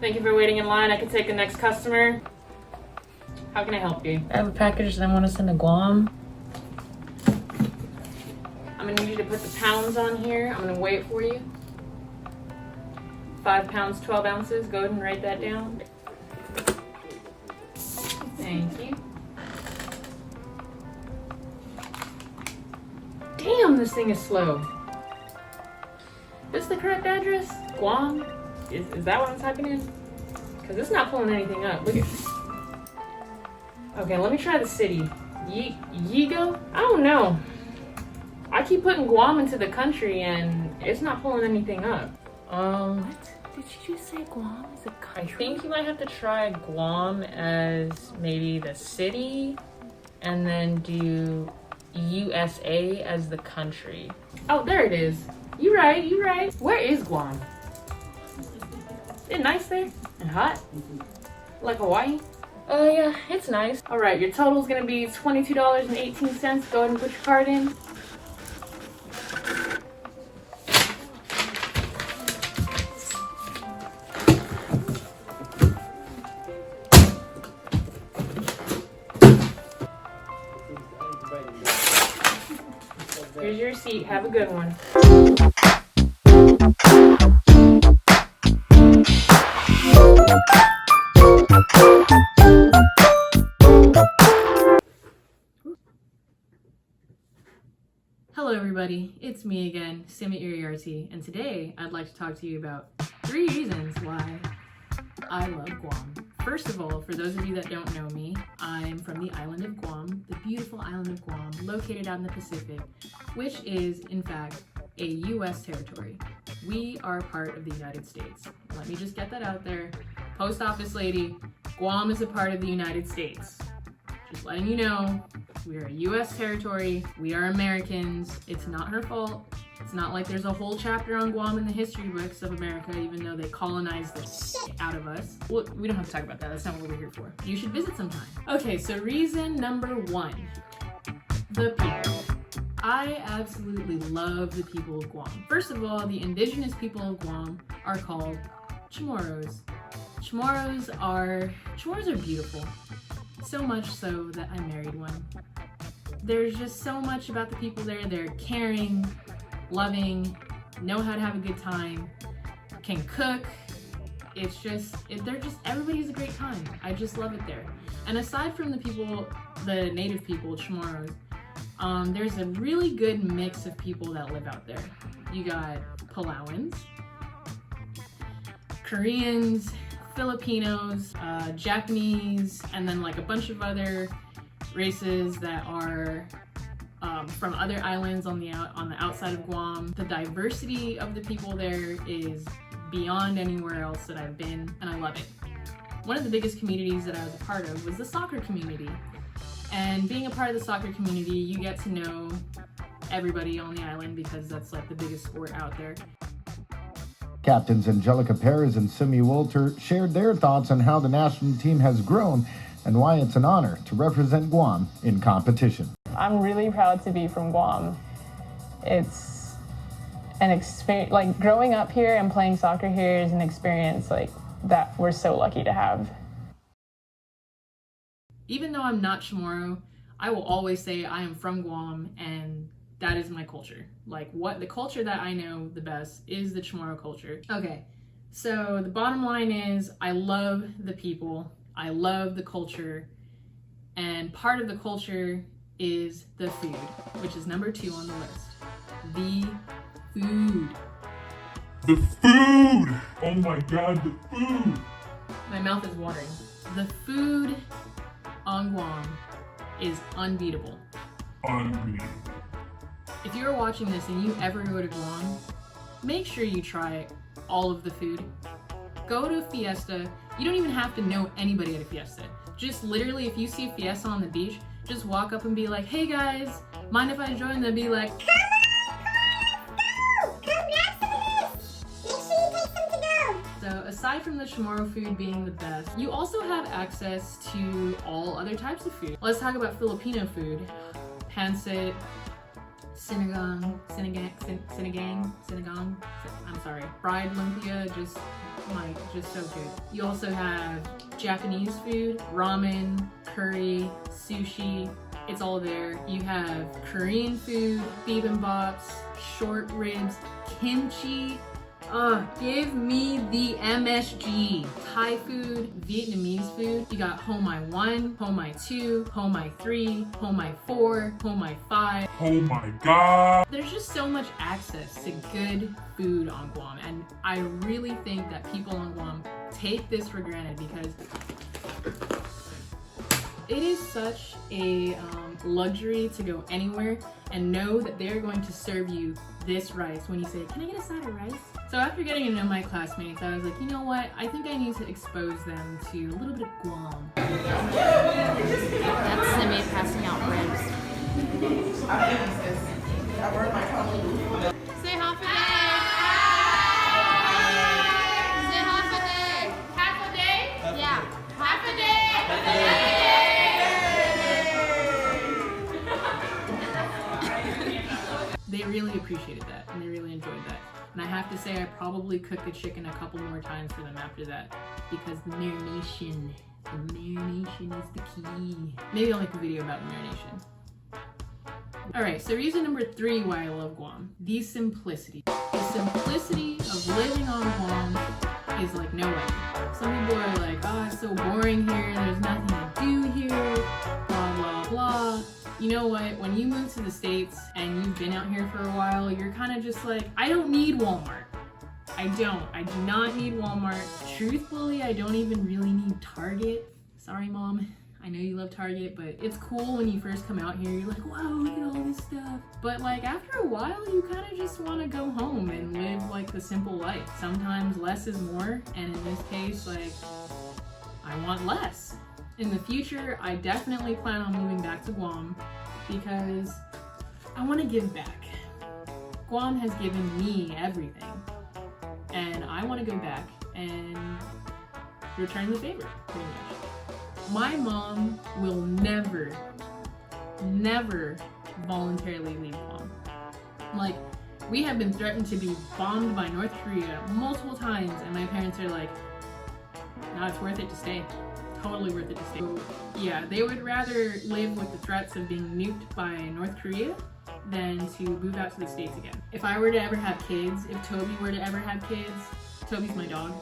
Thank you for waiting in line. I can take the next customer. How can I help you? I have a package that I want to send to Guam. I'm gonna need you to put the pounds on here. I'm gonna weigh it for you. 5 pounds, 12 ounces. Go ahead and write that down. Thank you. Damn, this thing is slow. This is the correct address? Guam? Is that what I'm typing in? Because it's not pulling anything up. Look at this. Okay, let me try the city. Yigo? I don't know. I keep putting Guam into the country and it's not pulling anything up. What? Did you just say Guam is a country? I think you might have to try Guam as maybe the city and then do USA as the country. Oh, there it is. You right. Where is Guam? Is it nice there? And hot? Like Hawaii? Yeah, it's nice. All right, your total is gonna be $22.18. Go ahead and put your card in. Here's your receipt. Have a good one. Hello everybody, it's me again, Simi Iriarty, and today I'd like to talk to you about 3 reasons why I love Guam. First of all, for those of you that don't know me, I'm from the island of Guam, the beautiful island of Guam, located out in the Pacific, which is, in fact, a U.S. territory. We are part of the United States. Let me just get that out there. Post office lady, Guam is a part of the United States. Just letting you know, we are a U.S. territory. We are Americans. It's not her fault. It's not like there's a whole chapter on Guam in the history books of America, even though they colonized the shit out of us. Well, we don't have to talk about that. That's not what we're here for. You should visit sometime. Okay, so reason number 1, the people. I absolutely love the people of Guam. First of all, the indigenous people of Guam are called Chamorros. Chamorros are beautiful. So much so that I married one. There's just so much about the people there. They're caring, loving, know how to have a good time, can cook. Everybody has a great time. I just love it there. And aside from the native people, Chamorros, there's a really good mix of people that live out there. You got Palauans, Koreans, Filipinos, Japanese, and then like a bunch of other races that are from other islands on the outside of Guam. The diversity of the people there is beyond anywhere else that I've been, and I love it. One of the biggest communities that I was a part of was the soccer community. And being a part of the soccer community, you get to know everybody on the island because that's like the biggest sport out there. Captains Angelica Perez and Simi Walter shared their thoughts on how the national team has grown and why it's an honor to represent Guam in competition. I'm really proud to be from Guam. It's an experience, like growing up here and playing soccer here is an experience like that we're so lucky to have. Even though I'm not Chamorro, I will always say I am from Guam and that is my culture. Like the culture that I know the best is the Chamorro culture. Okay, so the bottom line is I love the people, I love the culture, and part of the culture is the food, which is number 2 on the list. The food. The food! Oh my god, the food! My mouth is watering. The food on Guam is unbeatable. Unbeatable. If you're watching this and you ever go to Guam, make sure you try all of the food. Go to a fiesta. You don't even have to know anybody at a fiesta. Just literally, if you see a fiesta on the beach, just walk up and be like, hey guys, mind if I join? They'll be like, come on, go! Come next to this! Make sure you take some to go! So aside from the Chamorro food being the best, you also have access to all other types of food. Let's talk about Filipino food. Pancit, sinigang, I'm sorry, fried lumpia, just so good. You also have Japanese food, ramen, curry, sushi, it's all there. You have Korean food, bibimbops, short ribs, kimchi. Give me the MSG. Thai food, Vietnamese food. You got Ho Mai 1, Ho Mai 2, Ho Mai 3, Ho Mai 4, Ho Mai 5. Oh my god. There's just so much access to good food on Guam, and I really think that people on Guam take this for granted because it is such a luxury to go anywhere and know that they're going to serve you this rice when you say, "Can I get a side of rice?" So after getting to know my classmates, I was like, you know what? I think I need to expose them to a little bit of Guam. That's Simi passing out ribs. Say half a day. Say half a day. Half a day? Yeah. Half a day. They really appreciated that, and they really enjoyed that. And I have to say, I probably cooked the chicken a couple more times for them after that, because the marination is the key. Maybe I'll make a video about marination. Alright, so reason number 3 why I love Guam. The simplicity. The simplicity of living on Guam is like no other. Some people are like, oh, it's so boring here, there's nothing to do here, blah, blah, blah. You know what? When you move to the States and you've been out here for a while, you're kind of just like, I don't need Walmart. I do not need Walmart. Truthfully, I don't even really need Target. Sorry, Mom. I know you love Target, but it's cool when you first come out here. You're like, wow, look at all this stuff. But like after a while, you kind of just want to go home and live like the simple life. Sometimes less is more, and in this case, like, I want less. In the future, I definitely plan on moving back to Guam because I want to give back. Guam has given me everything, and I want to go back and return the favor, pretty much. My mom will never voluntarily leave Guam. Like, we have been threatened to be bombed by North Korea multiple times, and my parents are like, no, it's worth it to stay. Totally worth it to stay. So, yeah, they would rather live with the threats of being nuked by North Korea than to move out to the States again. If I were to ever have kids, if Toby were to ever have kids, Toby's my dog,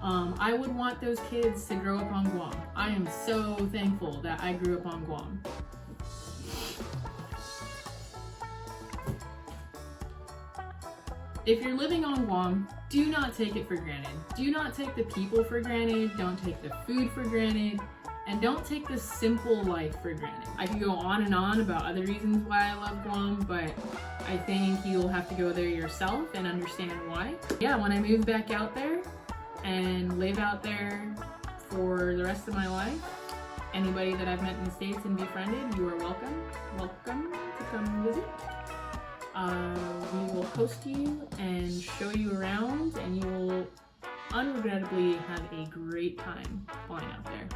I would want those kids to grow up on Guam. I am so thankful that I grew up on Guam. If you're living on Guam, do not take it for granted. Do not take the people for granted, don't take the food for granted, and don't take the simple life for granted. I could go on and on about other reasons why I love Guam, but I think you'll have to go there yourself and understand why. Yeah, when I move back out there and live out there for the rest of my life, anybody that I've met in the States and befriended, you are welcome. Welcome to come visit. We will host you and show you around, and you will unregrettably have a great time flying out there.